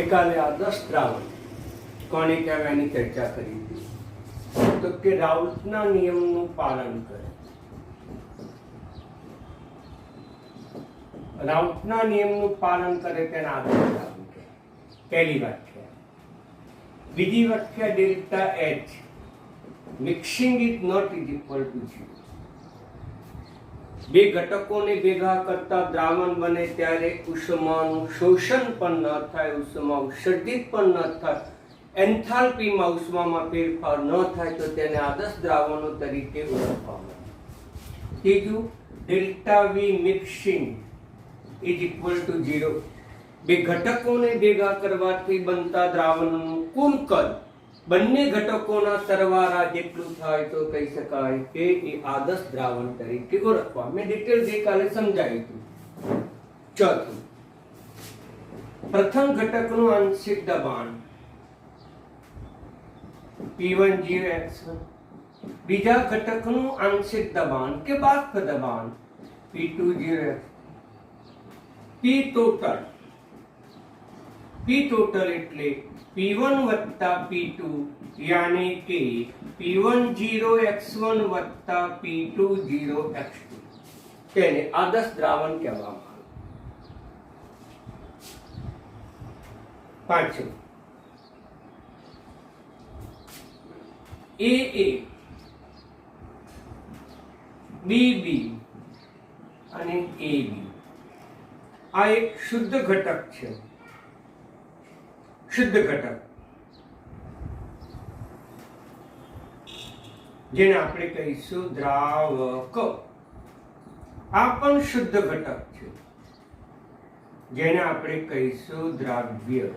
ગઈકાલે આદર્શ દ્રાવણ કોને કહેવાય એની ચર્ચા કરી હતી તો કે રાઉલ્ટના નિયમનું પાલન કરે. રાઉલ્ટના નિયમનું પાલન કરે તેને આદર્શ દ્રાવણ કહે. પહેલી વ્યાખ્યા. બીજી વ્યાખ્યા delta H mixing is not is equal to 0. બે ઘટકોને ભેગા કરતા દ્રાવણ બને ત્યારે ઉષ્માનું શોષણ પણ ન થાય, ઉષ્મા ઉત્સર્જિત પણ ન થાય, એન્થાલ્પીમાં ઉષ્મામાં ફેરફાર ન થાય તો તેને આદર્શ દ્રાવણો તરીકે ઓળખવામાં આવે. ત્રીજું, delta V mixing is equal to 0. બે ઘટકોને ભેગા કરવાથી બનતા દ્રાવણનું કુલ કદ બંને ઘટકોના સરવાળા જેટલું થાય તો કહી શકાય કે એ આદર્શ દ્રાવણ તરીકે ઓળખવા. મેં ડિટેલ ગઈકાલે સમજાવ્યું હતું. ચોથું, પ્રથમ ઘટકનું આંશિક દબાણ P10X1, બીજા ઘટકનું આંશિક દબાણ કે બાષ્પ દબાણ P20X, P total એટલે P1 વત્તા P2 યાની કે P10X1 વત્તા P20X2 તેને આદર્શ દ્રાવણ કહેવામાં આવે. પાંચમું, AA, BB અને AB આ એક શુદ્ધ ઘટક છે. શુદ્ધ ઘટક જેને આપણે કહીશું દ્રાવક. આ પણ શુદ્ધ ઘટક છે જેને આપણે કહીશું દ્રાવ્ય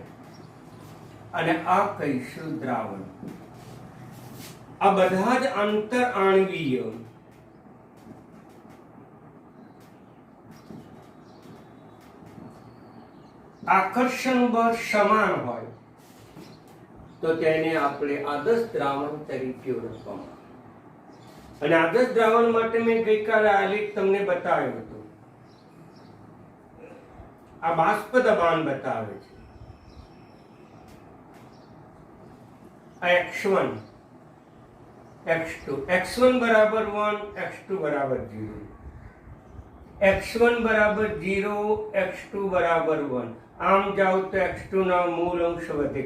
અને આ કહીશું દ્રાવણ. આ બધા જ આંતર આણ્વીય આકર્ષણ બળ સમાન હોય તો તેને આપણે આદર્શ દ્રાવણ તરીકે ઓળખવામાં આવે. અને આદર્શ દ્રાવણ માટે મેં ગઈકાલે આલેખ તમને બતાવ્યો હતો. આ બાષ્પ દબાણ બતાવે છે. આ x1 x2, x1 બરાબર 1, x2 બરાબર 0, x1 બરાબર 0, x2 બરાબર 1. આમ જાઓ તો x2 ના મૂળ અંશ વધે.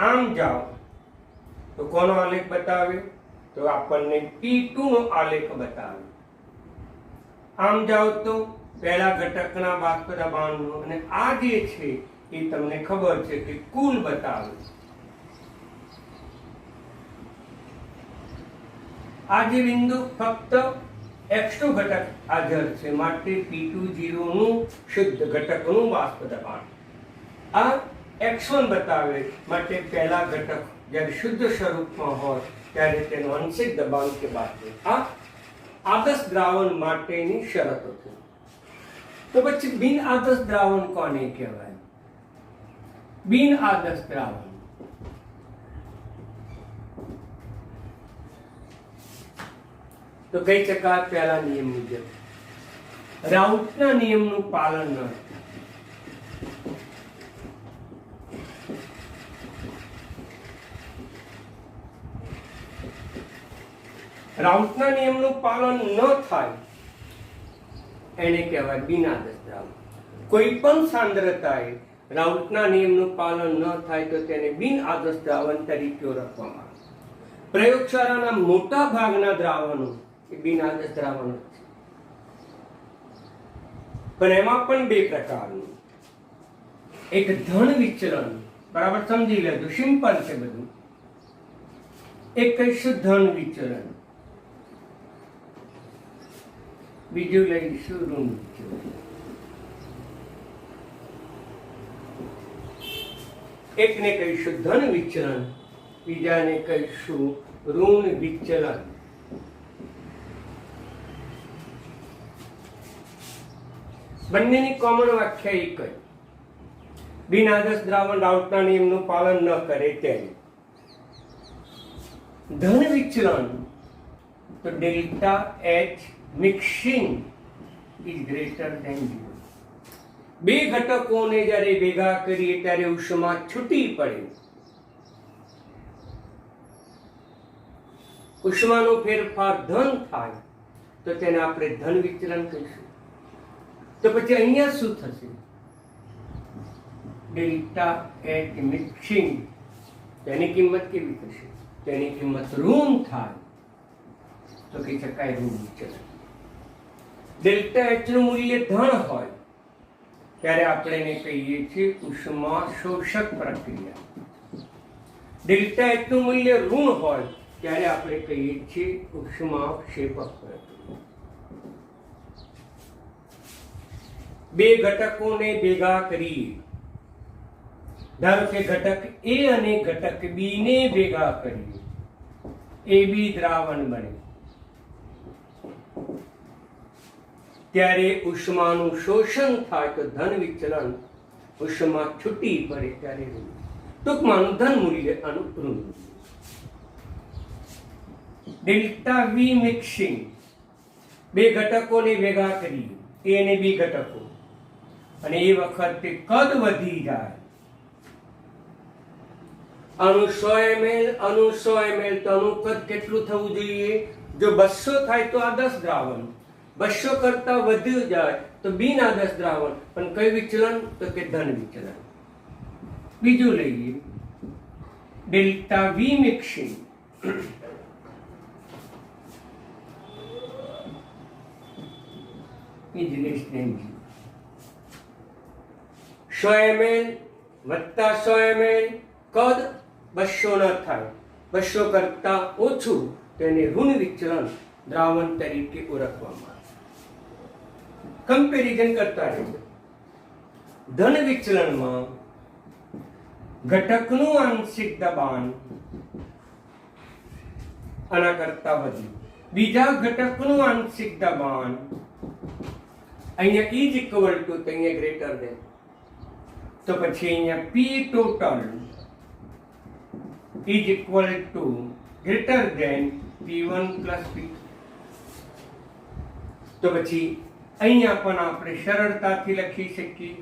આમ જાઓ તો કોનો આલેખ બતાવે તો આપણને P2 નો આલેખ બતાવે. આમ જાઓ તો પહેલા ઘટકના બાષ્પ દબાણનો, અને આ જે છે એ તમને ખબર છે કે કુલ બતાવે. આ જે બિંદુ ફક્ત x2 ઘટક હાજર છે માટે P20 નું શુદ્ધ ઘટકનું બાષ્પ દબાણ. આ x1 બતાવે માટે પહેલા ઘટક જ્યારે શુદ્ધ સ્વરૂપમાં હોય ત્યારે તેનું આંશિક દબાણ કે બાષ્પ. આ આદર્શ દ્રાવણ માટેની શરતો છે. તો પછી બિન આદર્શ દ્રાવણ કોને કહેવાય? બિન આદર્શ દ્રાવણ તો કહી શકાય પહેલા નિયમ મુજબ રાઉલ્ટના નિયમનું પાલન ન થાય. રાઉલ્ટના નિયમનું પાલન ન થાય એને કહેવાય બિન આદર્શ દ્રાવણ. કોઈ પણ સાંદ્રતાએ રાઉલ્ટના નિયમનું પાલન ન થાય તો તેને બિન આદર્શ દ્રાવણ તરીકે ઓળખવામાં આવે. પ્રયોગશાળાના મોટા ભાગના દ્રાવણો એ બિન આદર્શ દ્રાવણો છે, પણ એમાં પણ બે પ્રકારનું. એક ધન વિચલન, બરાબર સમજી લેજો, સિમ્પલ છે બધું. એક કહીશું ધન વિચલન, બીજું લઈશું ઋણ વિચલન. એકને કહીશું ધન વિચલન, બીજાને કહીશું ઋણ વિચલન. બંનેની કોમન વ્યાખ્યા એક જ. બિન આદર્શ દ્રાવણ રાઉલ્ટના નિયમનું પાલન ન કરે તેમ. ધન વિચલન તો delta H mixing is greater than 0. બે ઘટકોને જ્યારે ભેગા કરીએ ત્યારે ઉષ્મા છૂટી પડે. ઉષ્માનો ફેરફાર ધન થાય તો તેને આપણે ધન વિચલન કહીશું. તો પછી અહીંયા શું થશે? ડેલ્ટા એચ મિક્સિંગ, તેની કિંમત કેવી થશે? તેની કિંમત ઋણ થાય તો કહી શકાય ઋણ વિચલન. ડેલ્ટા એચ નું મૂલ્ય ધન હોય ત્યારે આપણે એને કહીએ છીએ ઉષ્મા શોષક પ્રક્રિયા. ડેલ્ટા એચ નું મૂલ્ય ઋણ હોય ત્યારે આપણે કહીએ છીએ ઉષ્મા ક્ષેપક પ્રક્રિયા. બે ઘટકોને ભેગા કરીએ, ધારો કે ઘટક એ અને ઘટક બી ને ભેગા કરીએ, એ બી દ્રાવણ બને, ત્યારે ઉષ્માનું શોષણ થાય તો ધન વિચલન, ઉષ્મા છૂટી પડે ત્યારે ઋણ. ટૂંકમાં ધન મૂલ્ય આનું ઋણ. ડેલ્ટા વી મિક્સિંગ, બે ઘટકોને ભેગા કરીએ, એ અને બી ઘટકો, અને એ વખતે કદ વધી જાય. આનું 100 ml, આનું 100 ml, તો આનું કદ કેટલું થવું જોઈએ? જો 200 થાય તો આ 10 દ્રાવણ, 200 કરતા વધુ જાય તો બી ના 10 દ્રાવણ. પણ કઈ વિચલન? તો કે ધન વિચલન. બીજું લઈએ, delta V mixing. is less than 0. 100 ml વત્તા 100 ml, કદ 200 ન થાય, 200 કરતા ઓછું, તેને ઋણ વિચલન દ્રાવણ તરીકે ઓળખવામાં આવે. કમ્પેરિઝન કરતા રહીએ. ધન વિચલનમાં ઘટકનું આંશિક દબાણ આના કરતા વધુ, બીજા ઘટકનું આંશિક દબાણ અહીંયા ઇઝ ઇક્વલ ટુ, તો અહીંયા ગ્રેટર દેન, તો પછી અહીંયા પી total is equal two greater than P1 plus P2. તો પછી અહીંયા પણ આપણે સરળતાથી લખી શકીએ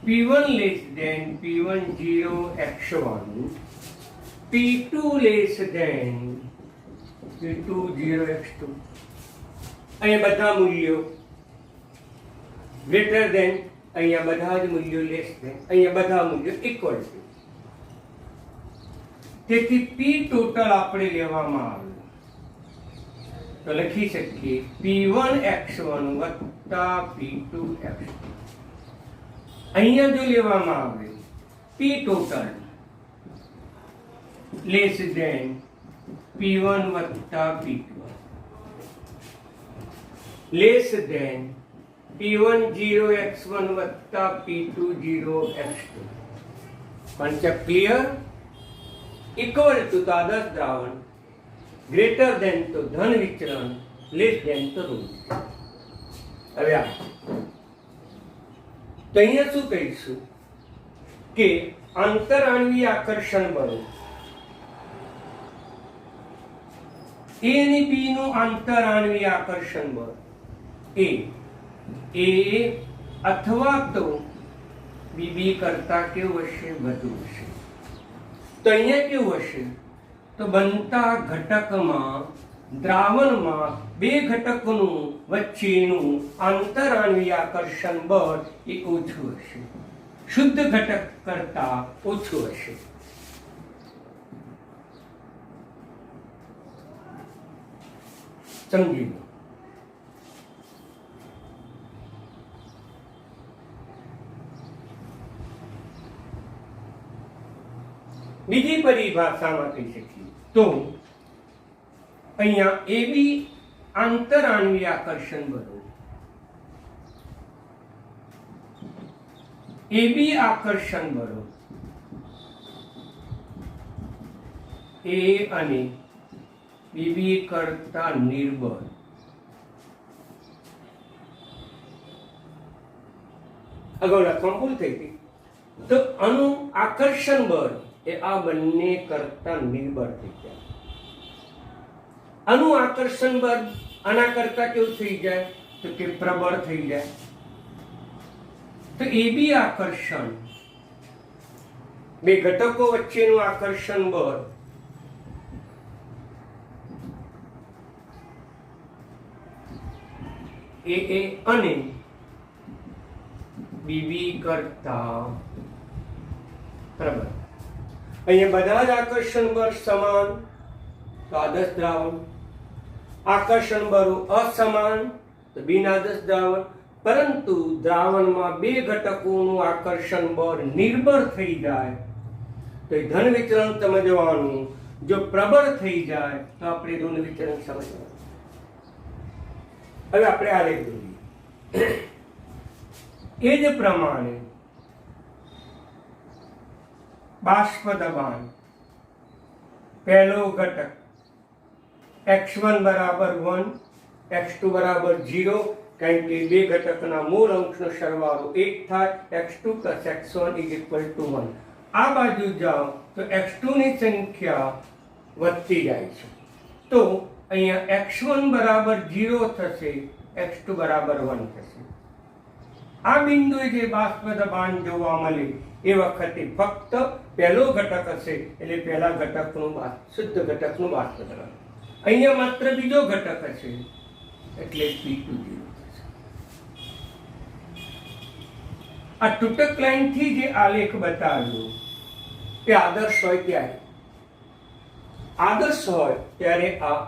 P1 less than P1 0 x1, P2 less than P2 0 x2. અહીંયા બધા મૂલ્યો ગ્રેટર દેન, અહીંયા બધા જ મૂલ્યો લેસ દેન, અહીંયા બધા મૂલ્યો ઇક્વલ ટુ. તેથી પી ટોટલ આપણે લેવામાં આવે તો લખી શકીએ P1 x1 વત્તા P2 x2. અહીંયા જો લેવામાં આવે પી ટોટલ લેસ દેન P1 વત્તા P2, less than P1 0 x1 વત્તા P2 0 x2. concept clear? Equal to તો આદર્શ દ્રાવણ, ગ્રેટર દેન તો ધન વિચલન, લેસ દેન તો ઋણ. હવે તો અહીંયા શું કહીશું કે આંતરઆણ્વીય આકર્ષણ બળો, એ અને બી નું આંતરઆણ્વીય આકર્ષણ બળ એ અથવા તો બીબી કરતા કેવું હશે? વધુ હશે. તો અહીંયા કેવું હશે? તો બનતા ઘટકમાં, દ્રાવણમાં બે ઘટકોનું વચ્ચેનું આંતરઆણ્વીય આકર્ષણ બળ એ ઓછું હશે, શુદ્ધ ઘટક કરતા ઓછું હશે. સમજી લો. બીજી પરિભાષામાં કહી શકીએ તો અહીંયા એબી આંતરઆણ્વીય આકર્ષણ બળો, એબી આકર્ષણ બળો એ અને બીબી કરતા નિર્બળ. અગાઉ લખવામાં ભૂલ થઈ હતી. તો આનું આકર્ષણ બળ એ આ બંને કરતા નિર્બળ થઈ જાય. આનું આકર્ષણ બળ આના કરતા કેવું થઈ જાય? તો કે પ્રબળ થઈ જાય. તો એ બી આકર્ષણ, બે ઘટકો વચ્ચેનું આકર્ષણ બળ એ અને બીબી કરતા બરાબર. અહીંયા બધા જ આકર્ષણ બળ સમાન તો આદર્શ દ્રાવણ, આકર્ષણ બળો અસમાન તો બિન આદર્શ દ્રાવણ. પરંતુ દ્રાવણમાં બે ઘટકોનું આકર્ષણ બળ નિર્બળ થઈ જાય તો એ ધન વિચલન સમજવાનું, જો પ્રબળ થઈ જાય તો આપણે ઋણ વિચલન સમજવાનું. હવે આપણે આલેખ દોરીએ. એ જ પ્રમાણે બાષ્પ દબાણ પહેલો ઘટક x1 બરાબર 1, x2 બરાબર 0, કારણ કે બે ઘટકના મૂળ અંશનો સરવાળો 1 થાય. x2 + x1 = 1. આ બાજુ જાઓ તો x2 ની સંખ્યા વધતી જાય છે, તો અહીંયા x1 બરાબર 0 થશે, x2 બરાબર 1 થશે. આ બિંદુએ જે બાષ્પ દબાણ જોવા મળે એ વખતે ફક્ત પહેલો ઘટક હશે એટલે પહેલા ઘટકનું શુદ્ધ ઘટકનું બાષ્પ દબાણ. અહીંયા માત્ર બીજો ઘટક હશે એટલે P2 0 થશે. આ તૂટક લાઈનથી જે આલેખ બતાવ્યો એ આદર્શ હોય ત્યારે, આદર્શ હોય ત્યારે આ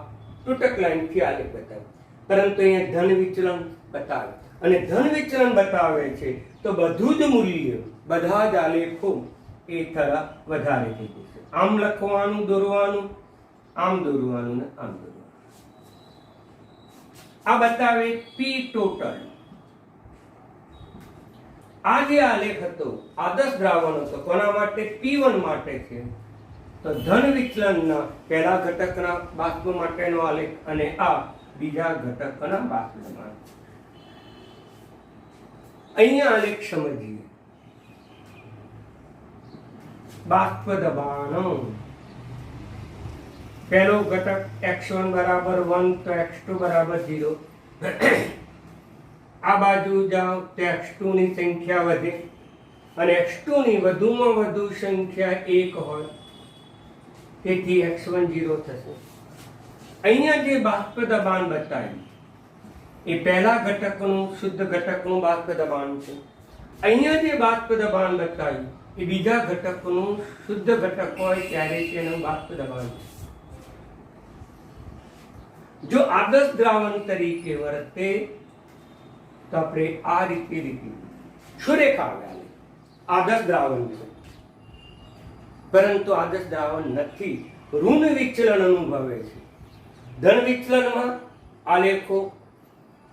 તૂટક લાઈનથી આલેખ બતાવે. પરંતુ અહીંયા ધન વિચલન બતાવે, અને ધન વિચલન બતાવે છે તો બધું જ મૂલ્ય, બધા જ આલેખો એ તરફ વધારે થઈ જશે. આમ લખવાનું, દોરવાનું, આમ દોરવાનું ને આમ દોરવાનું. આ બતાવે પી ટોટલ. આ જે આલેખ હતો આદર્શ દ્રાવણ હતો, કોના માટે? P1 માટે છે. તો ધન વિચલનના પહેલા ઘટકના બાષ્પ માટેનો આલેખ અને આ બીજા ઘટકના બાષ્પ દબાણ. અહીંયા આલેખ સમજીએ. બાષ્પ દબાણ પહેલો ઘટક x1 બરાબર 1 તો x2 બરાબર 0. આ બાજુ જાઓ તો x2 ની સંખ્યા વધે અને x2 ની વધુમાં વધુ સંખ્યા 1 હોય, તેથી x1 0 થશે. અહીંયા જે બાષ્પ દબાણ બતાવ્યું એ પહેલા ઘટકનું શુદ્ધ ઘટકનું બાષ્પ દબાણ છે. અહીંયા જે બાષ્પ દબાણ બતાવ્યું એ બીજા ઘટકનું શુદ્ધ ઘટક હોય ત્યારે તેનું બાષ્પ દબાણ છે. જો આદર્શ દ્રાવણ તરીકે વર્તે તો આપણે આ રીતે લીધું સુરેખા આલેખ આદર્શ દ્રાવણ છે, પરંતુ આદર્શ દ્રાવણ નથી, ઋણ વિચલન અનુભવે છે. ધન વિચલનમાં આલેખો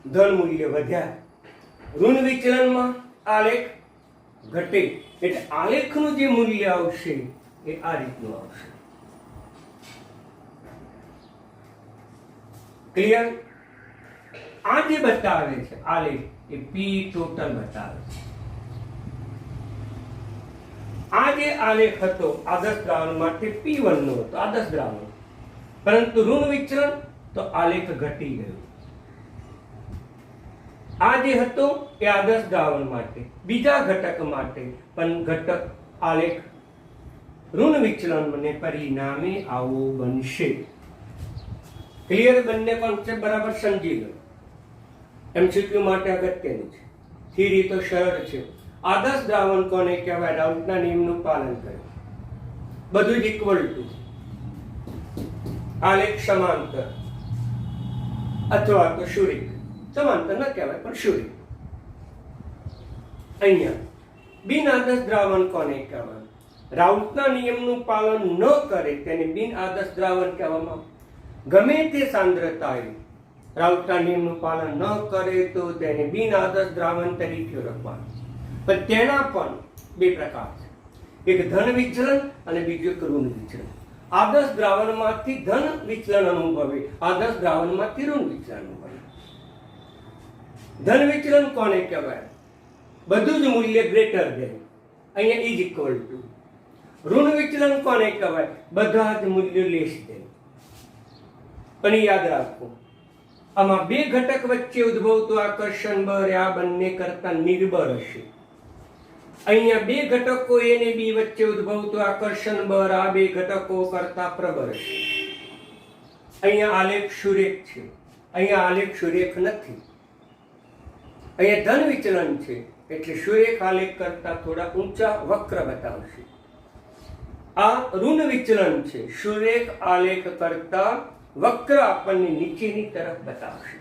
ધન મૂલ્ય વધ્યા, ઋણ વિચલનમાં આલેખ ઘટે, એટલે આલેખનું જે મૂલ્ય આવશે એ આ રીતનું આવશે. ક્લિયર? આ જે બતાવે છે આલેખ એ પી ટોટલ બતાવે છે. આ જે આલેખ હતો આદર્શ દ્રાવણ માટે P1 નો હતો, આદર્શ દ્રાવણ, પરંતુ ઋણ વિચલન તો આલેખ ઘટી ગયો. આ જે હતો એ આદર્શ દ્રાવણ માટે, બીજા ઘટક માટે પણ ઘટક આલેખ ઋણ વિચલન ને પરિણામે આવો બનશે. ક્લિયર? બંને કોન્સેપ્ટ બરાબર સમજી લો. એમસીક્યુ માટે અગત્યનું છે. થિયરી તો સરળ છે. આદર્શ દ્રાવણ કોને કહેવાય? રાઉટના નિયમનું પાલન કરે, બધું જ ઇક્વલ ટુ, આલેખ સમાંતર અથવા તો શુરિક. સમાંતર ન કહેવાય પણ શુરિક. અહીંયા બિન આદર્શ દ્રાવણ કોને કહેવાય? રાઉટના નિયમનું પાલન ન કરે તેને બિન આદર્શ દ્રાવણ કહેવામાં આવે. ગમે તે સાંદ્રતાએ રાઉટના નિયમનું પાલન ન કરે તો તેને બિન આદર્શ દ્રાવણ તરીકે ઓળખવાનું. પણ તેના પણ બે પ્રકાર છે, એક ધન વિચલન અને બીજું એક ઋણ વિચલન. આદર્શ દ્રાવણમાંથી ધન વિચલન અનુભવે, આદર્શ દ્રાવણમાંથી ઋણ વિચલન અનુભવે. ધન વિચલન કોને કહેવાય? બધું જ મૂલ્ય ગ્રેટર ધેન, અહીંયા ઇઝ ઇક્વલ ટુ. ઋણ વિચલન કોને કહેવાય? બધા જ મૂલ્યો લેસ ધેન. પણ યાદ રાખો, આમાં બે ઘટક વચ્ચે ઉદ્ભવતું આકર્ષણ બળ આ બંને કરતા નિર્બળ હશે. અહીંયા બે ઘટકો એ ને બી વચ્ચે ઉદ્ભવતું આકર્ષણ બળ આ બે ઘટકો કરતા પ્રબળ છે. અહીંયા આલેખ સુરેખ છે, અહીંયા આલેખ સુરેખ નથી. અહીંયા ધન વિચલન છે એટલે સુરેખ આલેખ કરતા થોડા ઊંચા વક્ર બતાવશે. આ ઋણ વિચલન છે, સુરેખ આલેખ કરતા વક્ર આપણને નીચેની તરફ બતાવશે.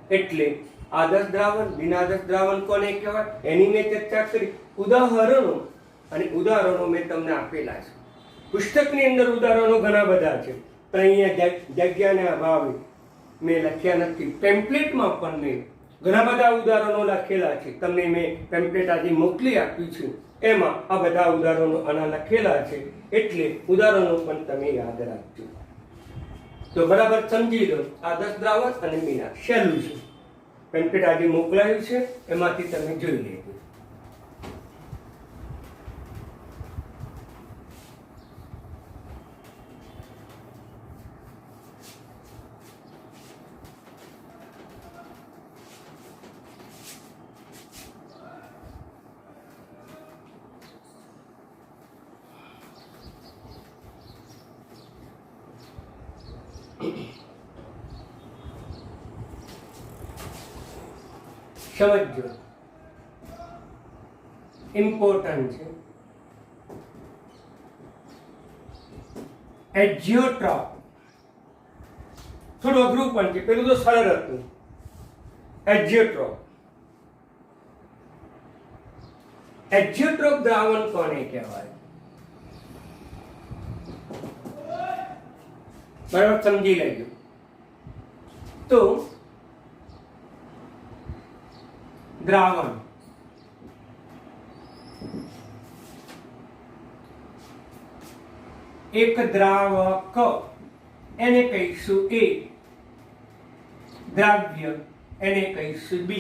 એટલે આદર્શ દ્રાવણ, બિનાદર્શ દ્રાવણ કોને કહેવાય એની મેં ચર્ચા કરી. ઉદાહરણો અને ઉદાહરણો મેં તમને આપેલા છે. પુસ્તકની અંદર ઉદાહરણો ઘણા બધા છે, પણ અહીંયા જગ્યાને અભાવે મેં લખ્યા નથી. પેમ્પલેટમાં પણ મેં ઘણા બધા ઉદાહરણો લખેલા છે, તમને મેં પેમ્પલેટ આજે મોકલી આપ્યું છે. એમાં આ બધા ઉદાહરણો આના લખેલા છે, એટલે ઉદાહરણો પણ તમે યાદ રાખજો. તો બરાબર સમજી લો આદર્શ દ્રાવક અને બિના સહેલું છે. પેમ્પલેટ આજે મોકલાયું છે, એમાંથી તમે જોઈ લેજો. સમજો, ઇમ્પોર્ટન્ટ છે. એજિયોટ્રોપ થોડું અઘરું પણ છે, પેલું તો સરળ હતું. એજિયોટ્રોપ દ્રાવણ કોને કહેવાય? બરાબર સમજી લેજો. તો દ્રાવણ એક દ્રાવક એને કહીશું A, દ્રાવ્ય એને કહીશું B.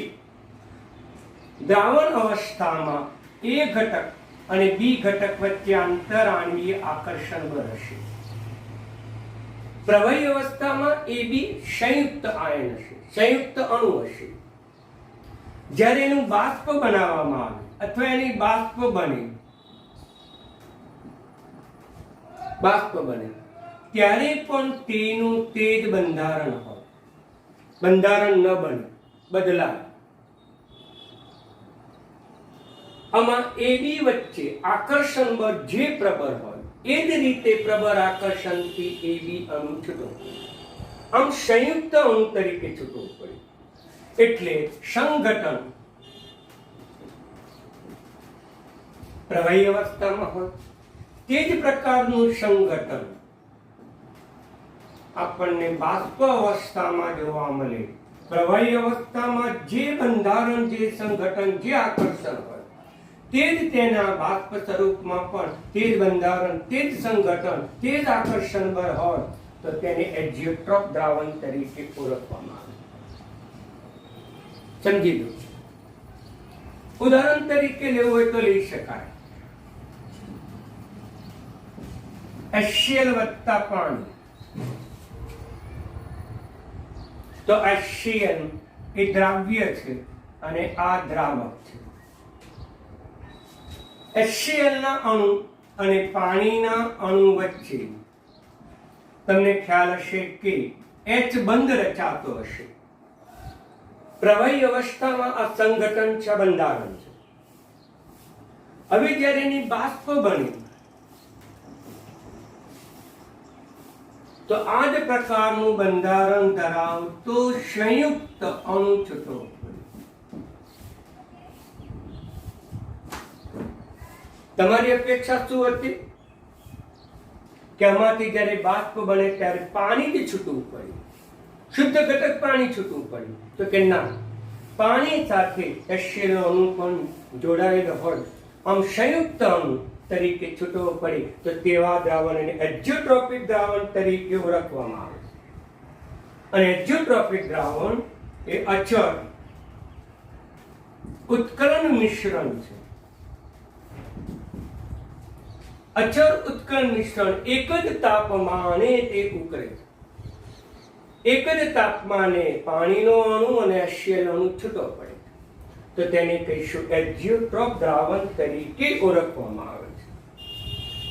દ્રાવણ અવસ્થામાં A ઘટક અને B ઘટક વચ્ચે આંતરાણવીય આકર્ષણ બળ હશે. પ્રવાહી અવસ્થામાં AB સંયુક્ત આયન હશે, સંયુક્ત અણુ હશે. જ્યારે એનું બાષ્પ બનાવવામાં આવે અથવા એની બાષ્પ બને ત્યારે પણ તેનું તે જ બંધારણ હોય, બંધારણ ન બને, બદલાય. આમાં AB વચ્ચે આકર્ષણ બળ જે પ્રબળ હોય એ જ રીતે પ્રબળ આકર્ષણથી AB અણુ છૂટો પડે. આમ સંયુક્ત અણુ તરીકે છૂટો પડે. એટલે સંઘટન પ્રવાહી અવસ્થામાં હોય તે જ પ્રકારનું સંઘટન આપણને બાષ્પ અવસ્થામાં જોવા મળે. પ્રવાહી અવસ્થામાં જે બંધારણ, જે સંઘટન, જે આકર્ષણ હોય તે જ તેના બાષ્પ સ્વરૂપમાં પણ તે જ બંધારણ, તે જ સંઘટન, તે જ આકર્ષણ બળ હોય તો તેને એજિયોટ્રોપ દ્રાવણ તરીકે ઓળખવામાં આવે. સમજી લો. ઉદાહરણ તરીકે લેવું હોય તો લઈ શકાય. HCl વત્તા પાણી. તો HCl એ દ્રાવ્ય છે અને આ દ્રાવક છે. HCl ના અણુ અને પાણીના અણુ વચ્ચે તમને ખ્યાલ હશે કે H બંધ રચાતો હશે. પ્રવાહી અવસ્થામાં આ સંઘટન છે, બંધારણ છે. હવે જ્યારે એની બાષ્પ બને તો આ જ પ્રકારનું બંધારણ ધરાવતો સંયુક્ત અણુ છૂટો પડે. તમારી અપેક્ષા શું હતી કે આમાંથી જ્યારે બાષ્પ બને ત્યારે પાણી જ છૂટવું પડે, શુદ્ધ ઘટક પાણી છૂટવું પડે. તો કે ના, પાણી સાથે HCl અણુ પણ જોડાયેલો હોય, આમ સંયુક્ત અણુ તરીકે છૂટવો પડે તો તેવા દ્રાવણને એજિયોટ્રોપિક દ્રાવણ તરીકે ઓળખવામાં આવે. અને એજિયોટ્રોપિક દ્રાવણ એ અચળ ઉત્કલન મિશ્રણ છે. અચળ ઉત્કલન મિશ્રણ એક જ તાપમાને તે ઉકળે છે. એક જ તાપમાને પાણીનો અણુ અને HCl અણુ છૂટો પડે. તો તેને કહીશું એક્ઝિયોટ્રોપ દ્રાવણ તરીકે ઓળખવામાં આવે છે.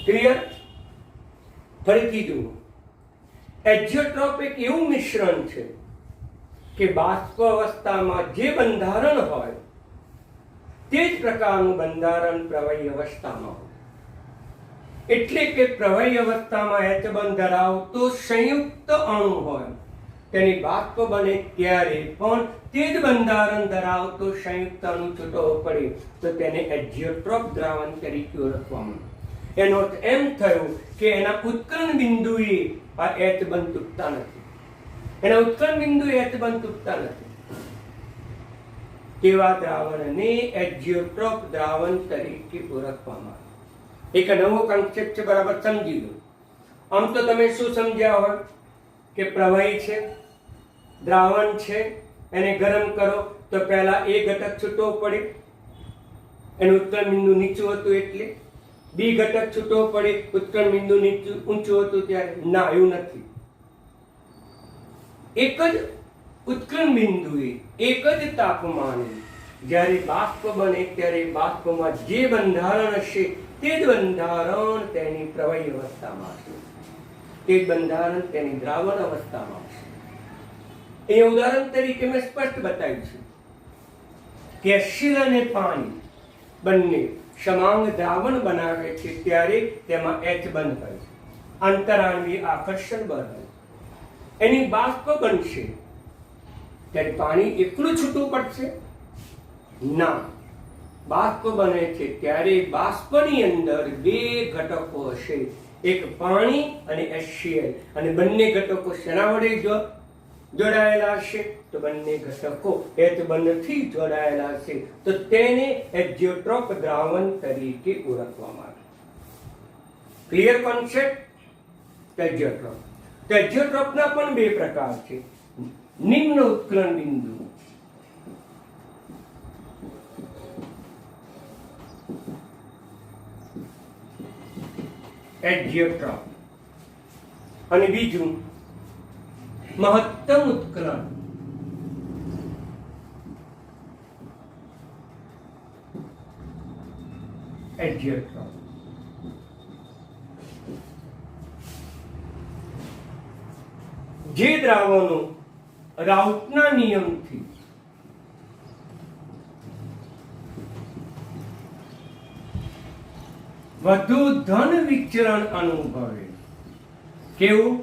ક્લિયર? ફરીથી જુઓ, એક્ઝિયોટ્રોપ એક એવું મિશ્રણ છે કે બાષ્પ અવસ્થામાં જે બંધારણ હોય તે જ પ્રકારનું બંધારણ પ્રવાહી અવસ્થામાં હોય. એટલે કે પ્રવાહી અવસ્થામાં H બંધ ધરાવતો સંયુક્ત અણુ હોય તેની બાષ્પ બને ત્યારે પણ તે જ બંધારણ ધરાવતો સંયુક્ત અણુ છૂટો પડે તો તેને એક્ઝિયોટ્રોપ દ્રાવણ તરીકે ઓળખવામાં આવે. એનો અર્થ એમ થયો કે એના ઉત્કલન બિંદુએ આ H બંધ તૂટતા નથી. એના ઉત્કલન બિંદુએ H બંધ તૂટતા નથી. તેવા દ્રાવણને એક્ઝિયોટ્રોપ દ્રાવણ તરીકે ઓળખવામાં આવે. એક નવો કન્સેપ્ટ છે, બરાબર સમજી લો. આમ તો તમે શું સમજ્યા હોય કે પ્રવાહી છે, દ્રાવણ છે, એને ગરમ કરો તો પહેલા એ ઘટક છૂટો પડે, એનું ઉત્કલન બિંદુ નીચું હતું એટલે. બી ઘટક છૂટો પડે, ઉત્કલન બિંદુ નીચું ઊંચું હતું ત્યારે. ના, એવું નથી. એક જ ઉત્કલન બિંદુએ એક જ તાપમાને જ્યારે બાષ્પ બને ત્યારે બાષ્પમાં જે બંધારણ હશે તે જ બંધારણ તેની પ્રવાહી અવસ્થામાં હશે, તે જ બંધારણ તેની દ્રાવણ અવસ્થામાં હશે. એ ઉદાહરણ તરીકે મેં સ્પષ્ટ બતાવ્યું છે કે એસિડ અને પાણી બંને સમાંગ દ્રાવણ બનાવે છે ત્યારે તેમાં H બંધ હોય છે, આંતરાણવીય આકર્ષણ બળ હોય. એની બાષ્પ બનશે ત્યારે પાણી એકલું છૂટું પડશે? ના, બાષ્પ બને છે ત્યારે બાષ્પની અંદર બે ઘટકો હશે, એક પાણી અને HCl, અને બંને ઘટકો શેના વડે જોડાયેલા હશે? તો બંને ઘટકો H બંધથી જોડાયેલા હશે, તો તેને એક્ઝિયોટ્રોપ દ્રાવણ તરીકે ઓળખવામાં આવે. Clear concept? એક્ઝિયોટ્રોપ. તો એક્ઝિયોટ્રોપના પણ બે પ્રકાર છે. નિમ્ન ઉત્કલન બિંદુ એક્ઝિયોટ્રોપ અને બીજું મહત્તમ ઉત્કલન એક્ઝિયોટ્રોપ. જે દ્રાવણો રાઉટના નિયમથી વધુ ધન વિચલન અનુભવે. કેવું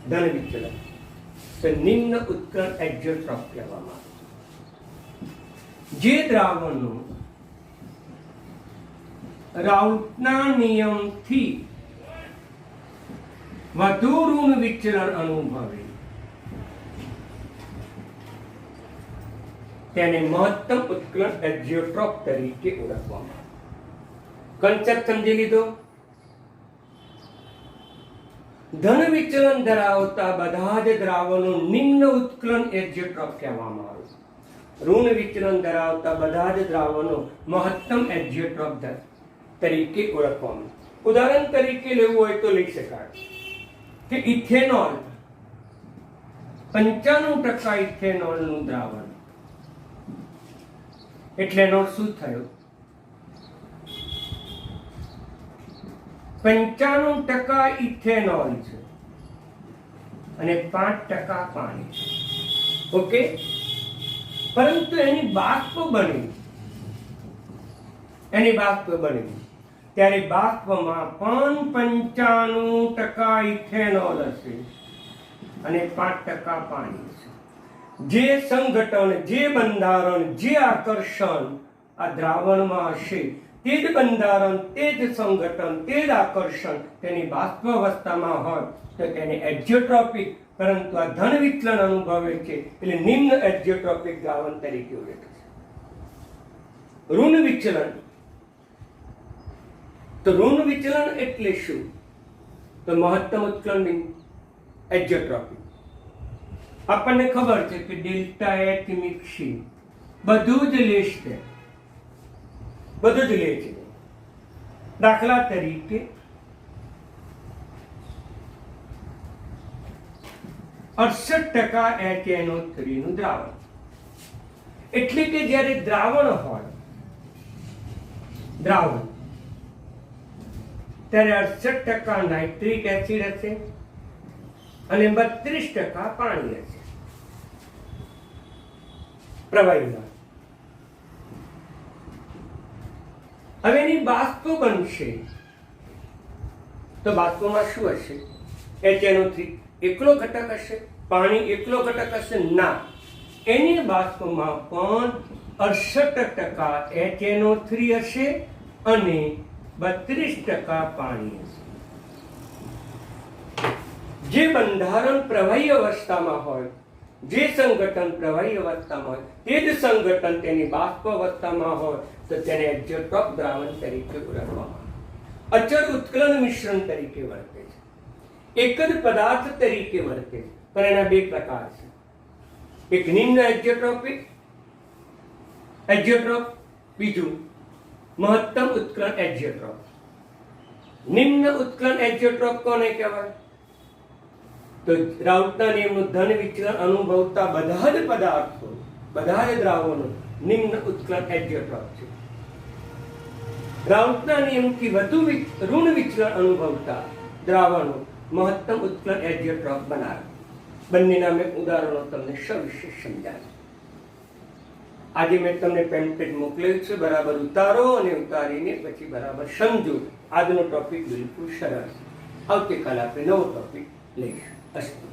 ધન વિચલન? તો નિમ્ન ઉત્કલન એક્ઝિયોટ્રોપ કહેવામાં આવે. જે દ્રાવણો રાઉટના નિયમથી વધુ ઋણ વિચલન અનુભવે તેને મહત્તમ ઉત્કલન એક્ઝિયોટ્રોપ તરીકે ઓળખવામાં આવે. કન્સેપ્ટ સમજી લીધો? ધન વિચલન ધરાવતા બધા જ દ્રાવણો નિમ્ન ઉત્કલન એક્ઝિયોટ્રોપ કહેવામાં આવે. ઋણ વિચલન ધરાવતા બધા જ દ્રાવણો મહત્તમ એક્ઝિયોટ્રોપ તરીકે ઓળખવામાં. ઉદાહરણ તરીકે લેવું હોય તો લઈ શકાય કે ઇથેનોલ, 95% ઇથેનોલનું દ્રાવણ, એટલે એનો શું થયો? 95% ઇથેનોલ છે અને 5% પાણી છે. ઓકે, પરંતુ એની બાષ્પ બની ત્યારે બાષ્પમાં પણ 95% ઇથેનોલ હશે અને 5% પાણી હશે. જે સંઘટન, જે બંધારણ, જે આકર્ષણ આ દ્રાવણમાં હશે તે જ બંધારણ, તે જ સંઘટન, તે જ આકર્ષણ તેની બાષ્પ અવસ્થામાં હોય તો તેને એક્ઝિયોટ્રોપિક, પરંતુ આ ધન વિચલન અનુભવે છે એટલે નિમ્ન એક્ઝિયોટ્રોપિક દ્રાવણ તરીકે ઓળખાય છે. ઋણ વિચલન. તો ઋણ વિચલન એટલે શું? તો મહત્તમ ઉત્કલન બિંદુ એક્ઝિયોટ્રોપિક. આપણને ખબર છે કે ડેલ્ટા H મિક્સિંગ બધું જ લેશે, બધું જ લે છે. દાખલા તરીકે 68% HNO3 નું દ્રાવણ, એટલે કે જ્યારે દ્રાવણ હોય, દ્રાવણ ત્યારે 68% નાઇટ્રિક એસિડ હશે અને 32% પાણી હશે પ્રવાહીમાં. હવે એની બાષ્પો બનશે તો બાષ્પોમાં શું હશે? HNO3 એકલો ઘટક હશે? પાણી એકલો ઘટક હશે? ના, એની બાષ્પોમાં પણ 68% HNO3 હશે અને 32% પાણી હશે. જે બંધારણ પ્રવાહી અવસ્થામાં હોય, જે સંગઠન પ્રવાહી અવસ્થામાં હોય, તે જ સંગઠન તેની બાષ્પ અવસ્થામાં હોય તો તેને એક્ઝોટ્રોપ દ્રાવણ તરીકે ઓળખવામાં આવે. અચળ ઉત્કલન મિશ્રણ તરીકે વર્તે છે, એક જ પદાર્થ તરીકે વર્તે છે, પણ એના બે પ્રકાર છે. એક નિમ્ન એક્ઝોટ્રોપિક એક્ઝોટ્રોપ, બીજું મહત્તમ ઉત્કલન એક્ઝોટ્રોપ. નિમ્ન ઉત્કલન એક્ઝોટ્રોપ કોને કહેવાય? તો રાઉટના નિયમનું ધન વિચલન અનુભવતા બધા જ પદાર્થો, બધા જ દ્રાવણો નિમ્ન ઉત્કલન એક્ઝોટ્રોપ છે. રાઉટના નિયમથી વધુ ઋણ વિચલન અનુભવતા દ્રાવણો મહત્તમ ઉત્કલન એક્ઝોટ્રોપ બનાવે. બંનેના મેં ઉદાહરણો તમને સવિશેષ સમજાવ્યા. આજે મેં તમને પેમ્પલેટ મોકલેલું છે, બરાબર ઉતારો અને ઉતારીને પછી બરાબર સમજો. આજનો ટોપિક બિલકુલ સરળ છે. આવતીકાલે આપણે નવો ટોપિક લઈશું. અસ્તુ.